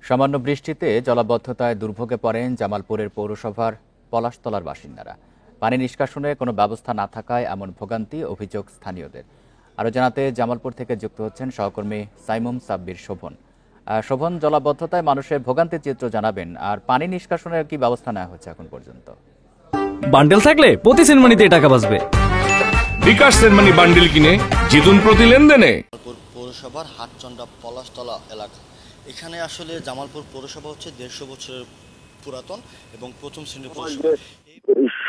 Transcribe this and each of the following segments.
সামান্য বৃষ্টিতে জলাবদ্ধতায় দুর্ভোগে পড়েন জামালপুরের পৌরসভার পলাশতলার বাসিন্দারা। পানি নিষ্কাশনে কোনো ব্যবস্থা না থাকায় এমন ভোগান্তি অভিযোগ স্থানীয়দের। আরও জানাতে জামালপুর থেকে যুক্ত হচ্ছেন সহকর্মী সাইমুম সাব্বির শোভন। শোভন, জলাবদ্ধতায় মানুষের ভোগান্তির চিত্র জানাবেন, আর পানি নিষ্কাশনের কি ব্যবস্থা নেওয়া হচ্ছে এখন পর্যন্ত? বান্ডেল থাকলে প্রতি সেনমানিতে টাকা বাঁচবে। বিকাশ সেনমানি বান্ডেল কিনে জিতুন প্রতি লেনদেনে। পৌরসভার হাটচন্ডা পলাশতলা এলাকা, এখানে আসলে জামালপুর পৌরসভা হচ্ছে 150 বছরের পুরাতন এবং প্রথম শ্রেণীর পৌরসভা।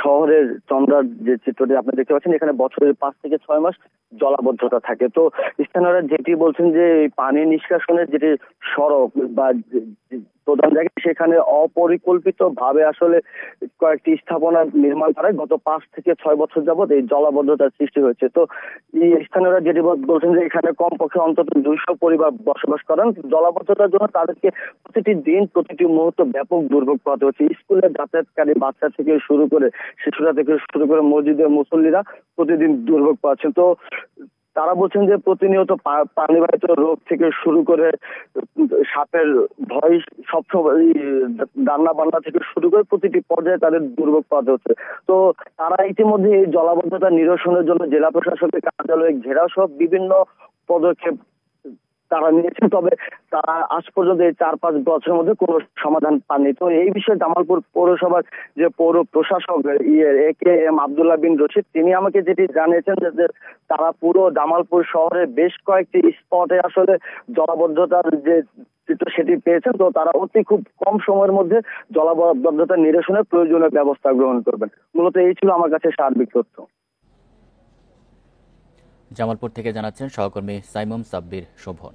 শহরের চন্দ্রার যে চিত্রটি আপনি দেখতে পাচ্ছেন, এখানে বছরের 5 থেকে 6 মাস জলাবদ্ধতা থাকে। তো স্থানীয়রা যেটি বলছেন যে পানি নিষ্কাশনের যেটি সড়ক বা প্রধান জায়গা, সেখানে অপরিকল্পিত ভাবে আসলে কয়েকটি স্থাপনা নির্মাণ করায় গত 5 থেকে 6 বছর যাবত এই জলাবদ্ধতার সৃষ্টি হয়েছে। তো এই স্থানীয়রা যেটি বলছেন যে এখানে কমপক্ষে অন্তত 200 পরিবার বসবাস করেন। জলাবদ্ধতার জন্য তাদেরকে প্রতিটি দিন প্রতিটি মুহূর্ত ব্যাপক দুর্ভোগ পোহাতে হচ্ছে। স্কুলে যাতায়াতকারী বাচ্চা থেকে শুরু করে শিশুরা থেকে শুরু করে মসজিদের মুসল্লিরা প্রতিদিন দুর্ভোগ পাচ্ছেন। তো তারা বলছেন যে প্রতিনিয়ত পানিবাহিত রোগ থেকে শুরু করে সাপের ভয়, সবসময় রান্না বান্না থেকে শুরু করে প্রতিটি পর্যায়ে তাদের দুর্ভোগ পাওয়া হচ্ছে। তো তারা ইতিমধ্যে এই জলাবদ্ধতা নিরসনের জন্য জেলা প্রশাসনের কার্যালয়ে ঘেরাও সহ বিভিন্ন পদক্ষেপ তারা নিয়েছেন, তবে তারা আজ পর্যন্ত এই 4-5 বছরের মধ্যে কোনো সমাধান পাননি। তো এই বিষয়ে জামালপুর পৌরসভার যে পৌর প্রশাসক AKM আব্দুল্লাহ বিন রশিদ, তিনি আমাকে যেটি জানিয়েছেন যে তারা পুরো জামালপুর শহরে বেশ কয়েকটি স্পটে আসলে জলাবদ্ধতার যে চিত্র সেটি পেয়েছেন। তো তারা অতি খুব কম সময়ের মধ্যে জলাবদ্ধতা নিরসনের প্রয়োজনীয় ব্যবস্থা গ্রহণ করবেন। মূলত এই ছিল আমার কাছে সার্বিক তথ্য। জামালপুর থেকে জানাচ্ছেন সহকর্মী সাইমুম সাব্বির শোভন।